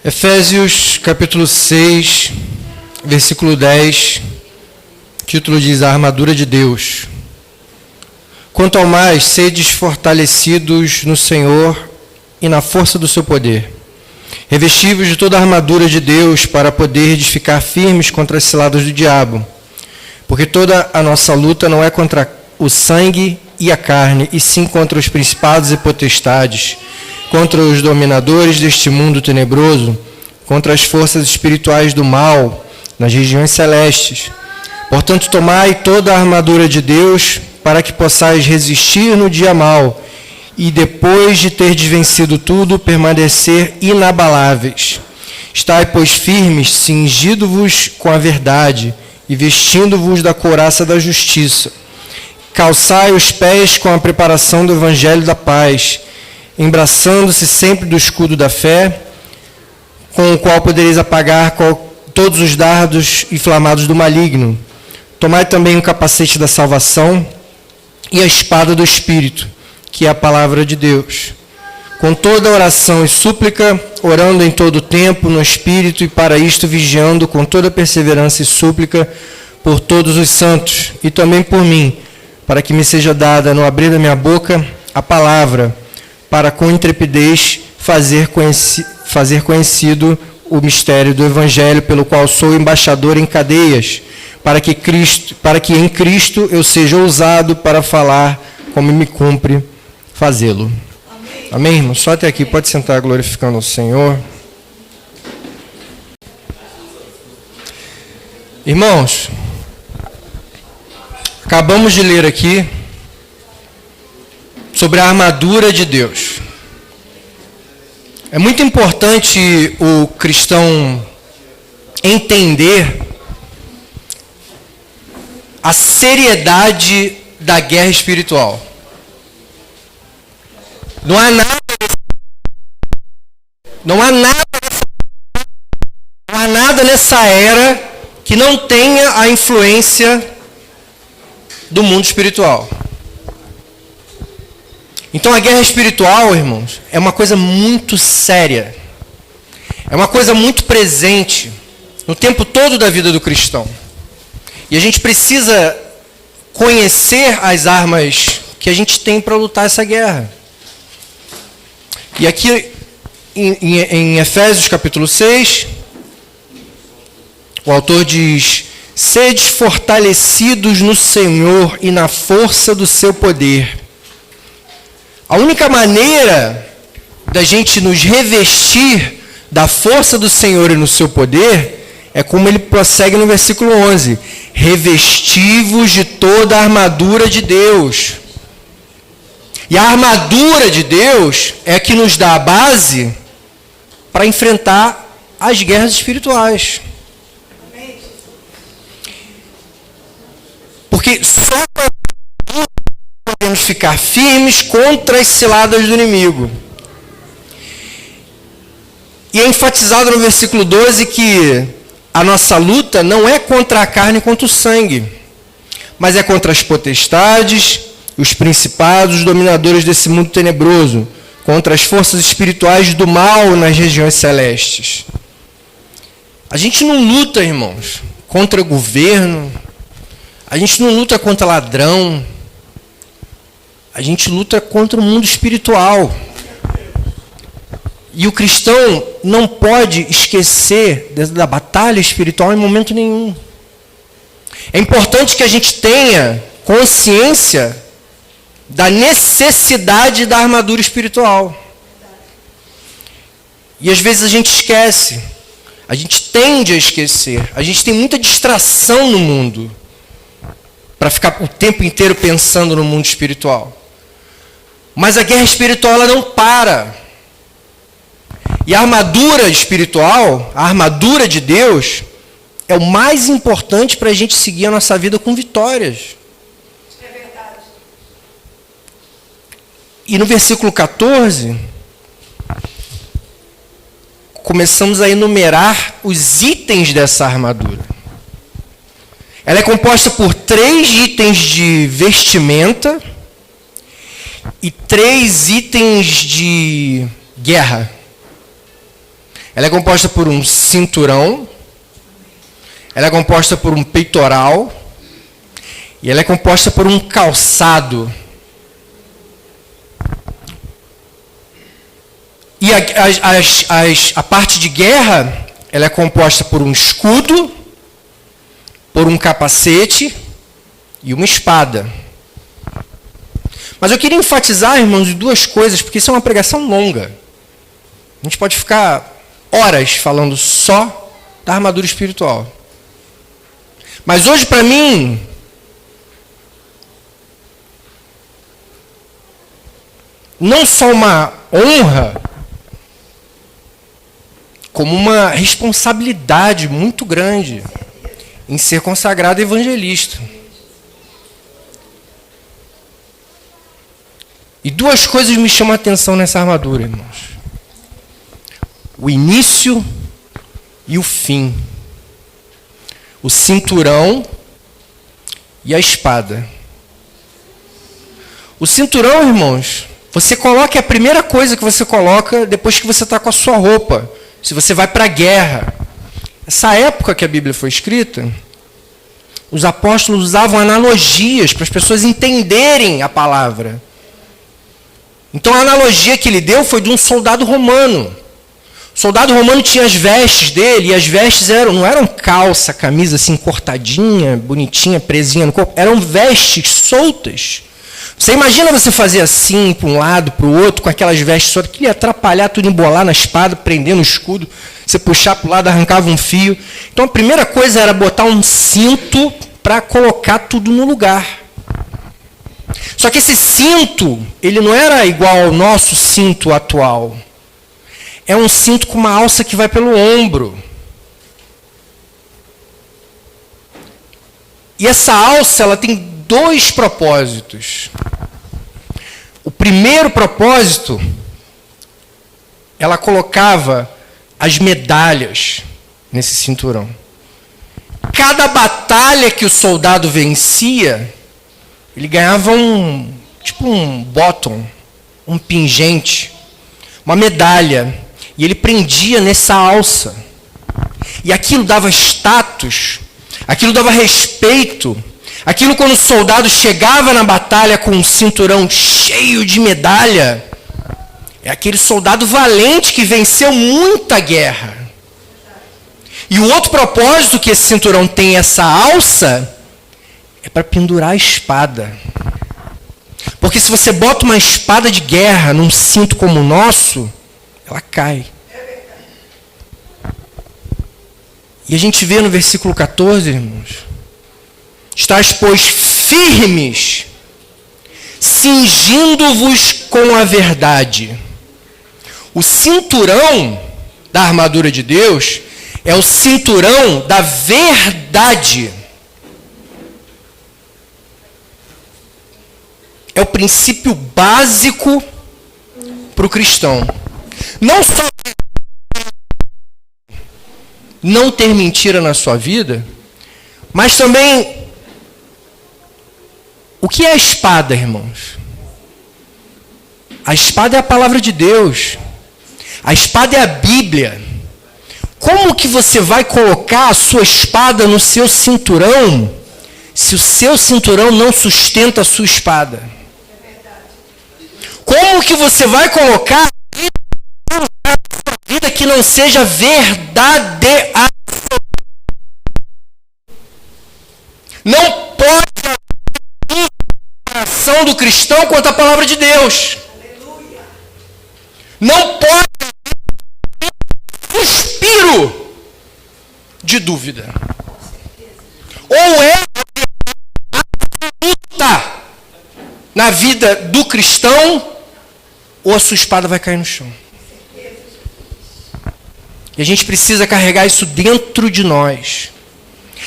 Efésios capítulo 6, versículo 10, o título diz: a armadura de Deus. Quanto ao mais, sedes fortalecidos no Senhor e na força do seu poder. Revestivos de toda a armadura de Deus para poderdes ficar firmes contra as ciladas do diabo. Porque toda a nossa luta não é contra o sangue e a carne, e sim contra os principados e potestades, contra os dominadores deste mundo tenebroso, contra as forças espirituais do mal nas regiões celestes. Portanto, tomai toda a armadura de Deus para que possais resistir no dia mau e, depois de terdes vencido tudo, permanecer inabaláveis. Estai, pois, firmes, cingindo-vos com a verdade e vestindo-vos da couraça da justiça. Calçai os pés com a preparação do evangelho da paz, embraçando-se sempre do escudo da fé, com o qual podereis apagar todos os dardos inflamados do maligno. Tomai também o capacete da salvação e a espada do Espírito, que é a palavra de Deus. Com toda oração e súplica, orando em todo o tempo no Espírito, e para isto vigiando com toda perseverança e súplica por todos os santos, e também por mim, para que me seja dada no abrir da minha boca a palavra, para com intrepidez fazer conhecido o mistério do Evangelho, pelo qual sou embaixador em cadeias, para que em Cristo eu seja ousado para falar como me cumpre fazê-lo. Amém. Amém, irmão? Só até aqui. Pode sentar glorificando o Senhor. Irmãos, acabamos de ler aqui sobre a armadura de Deus. É muito importante o cristão entender a seriedade da guerra espiritual. Não há nada nessa era que não tenha a influência do mundo espiritual. Então a guerra espiritual, irmãos, é uma coisa muito séria. É uma coisa muito presente no tempo todo da vida do cristão. E a gente precisa conhecer as armas que a gente tem para lutar essa guerra. E aqui em Efésios capítulo 6, o autor diz: sedes fortalecidos no Senhor e na força do seu poder. A única maneira da gente nos revestir da força do Senhor e no seu poder é como ele prossegue no versículo 11. Revesti-vos de toda a armadura de Deus. E a armadura de Deus é a que nos dá a base para enfrentar as guerras espirituais. Porque só podemos ficar firmes contra as ciladas do inimigo. E é enfatizado no versículo 12 que a nossa luta não é contra a carne e contra o sangue, mas é contra as potestades, os principados, os dominadores desse mundo tenebroso, contra as forças espirituais do mal nas regiões celestes. A gente não luta, irmãos, contra o governo, a gente não luta contra ladrão, a gente luta contra o mundo espiritual. E o cristão não pode esquecer da batalha espiritual em momento nenhum. É importante que a gente tenha consciência da necessidade da armadura espiritual. E às vezes a gente esquece. A gente tende a esquecer. A gente tem muita distração no mundo para ficar o tempo inteiro pensando no mundo espiritual. Mas a guerra espiritual ela não para. E a armadura espiritual, a armadura de Deus, é o mais importante para a gente seguir a nossa vida com vitórias. É verdade. E no versículo 14, começamos a enumerar os itens dessa armadura. Ela é composta por 3 itens de vestimenta e 3 itens de guerra. Ela é composta por um cinturão, ela é composta por um peitoral e ela é composta por um calçado. E a parte de guerra, ela é composta por um escudo, por um capacete e uma espada. Mas eu queria enfatizar, irmãos, duas coisas, porque isso é uma pregação longa. A gente pode ficar horas falando só da armadura espiritual. Mas hoje, para mim, não só uma honra, como uma responsabilidade muito grande em ser consagrado evangelista. E duas coisas me chamam a atenção nessa armadura, irmãos. O início e o fim. O cinturão e a espada. O cinturão, irmãos, você coloca, é a primeira coisa que você coloca depois que você está com a sua roupa. Se você vai para a guerra. Essa época que a Bíblia foi escrita, os apóstolos usavam analogias para as pessoas entenderem a palavra. Então a analogia que ele deu foi de um soldado romano. O soldado romano tinha as vestes dele, e as vestes não eram calça, camisa assim cortadinha, bonitinha, presinha no corpo, eram vestes soltas. Você imagina você fazer assim, para um lado, para o outro, com aquelas vestes soltas, que ia atrapalhar tudo, embolar na espada, prender no escudo, você puxar para o lado, arrancava um fio. Então a primeira coisa era botar um cinto para colocar tudo no lugar. Só que esse cinto, ele não era igual ao nosso cinto atual. É um cinto com uma alça que vai pelo ombro. E essa alça, ela tem dois propósitos. O primeiro propósito, ela colocava as medalhas nesse cinturão. Cada batalha que o soldado vencia, ele ganhava um bottom, um pingente, uma medalha. E ele prendia nessa alça. E aquilo dava status, aquilo dava respeito. Aquilo, quando o soldado chegava na batalha com um cinturão cheio de medalha, é aquele soldado valente que venceu muita guerra. E o outro propósito que esse cinturão tem, essa alça, é para pendurar a espada. Porque se você bota uma espada de guerra num cinto como o nosso, ela cai. E a gente vê no versículo 14, irmãos, estáis, pois, firmes, cingindo-vos com a verdade. O cinturão da armadura de Deus é o cinturão da verdade. É o princípio básico para o cristão. Não só não ter mentira na sua vida, mas também, o que é a espada, irmãos? A espada é a palavra de Deus. A espada é a Bíblia. Como que você vai colocar a sua espada no seu cinturão, se o seu cinturão não sustenta a sua espada? Como que você vai colocar a sua vida que não seja verdadeira? Não pode haver ação do cristão quanto à palavra de Deus. Aleluia. Não pode haver um suspiro de dúvida. Ou é absoluta na vida do cristão, ou a sua espada vai cair no chão. E a gente precisa carregar isso dentro de nós.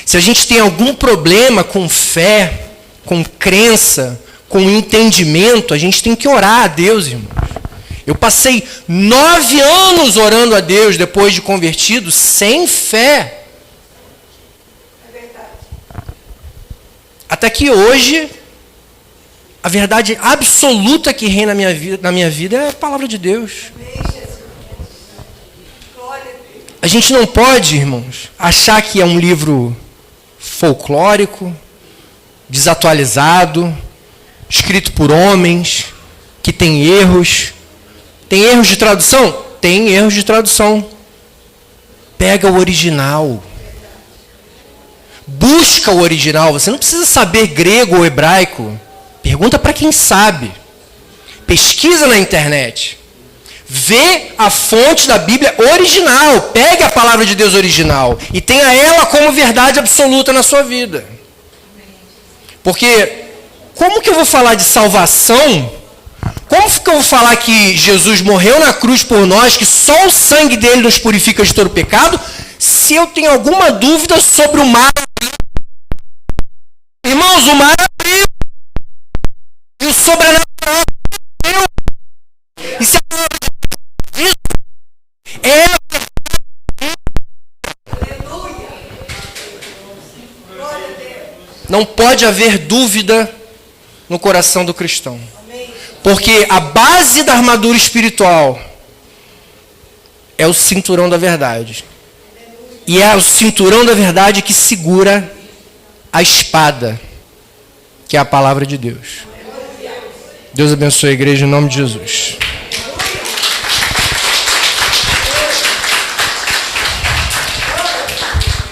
Se a gente tem algum problema com fé, com crença, com entendimento, a gente tem que orar a Deus, irmãos. Eu passei 9 anos orando a Deus depois de convertido, sem fé. É verdade. Até que hoje, a verdade absoluta que reina na minha vida é a palavra de Deus. Glória a Deus. gente não pode, irmãos, achar que é um livro folclórico, desatualizado, escrito por homens, que tem erros. Tem erros de tradução? Tem erros de tradução. Pega o original. Busca o original. Você não precisa saber grego ou hebraico. Pergunta para quem sabe. Pesquisa na internet. Vê a fonte da Bíblia original. Pegue a palavra de Deus original e tenha ela como verdade absoluta na sua vida. Porque como que eu vou falar de salvação? Como que eu vou falar que Jesus morreu na cruz por nós, que só o sangue dele nos purifica de todo pecado, se eu tenho alguma dúvida sobre o mar? Irmãos, o mar abriu. E o sobrenatural abriu. E se a palavra de Deus é... Não pode haver dúvida no coração do cristão. Porque a base da armadura espiritual é o cinturão da verdade. E é o cinturão da verdade que segura a espada, que é a palavra de Deus. Deus abençoe a igreja em nome de Jesus.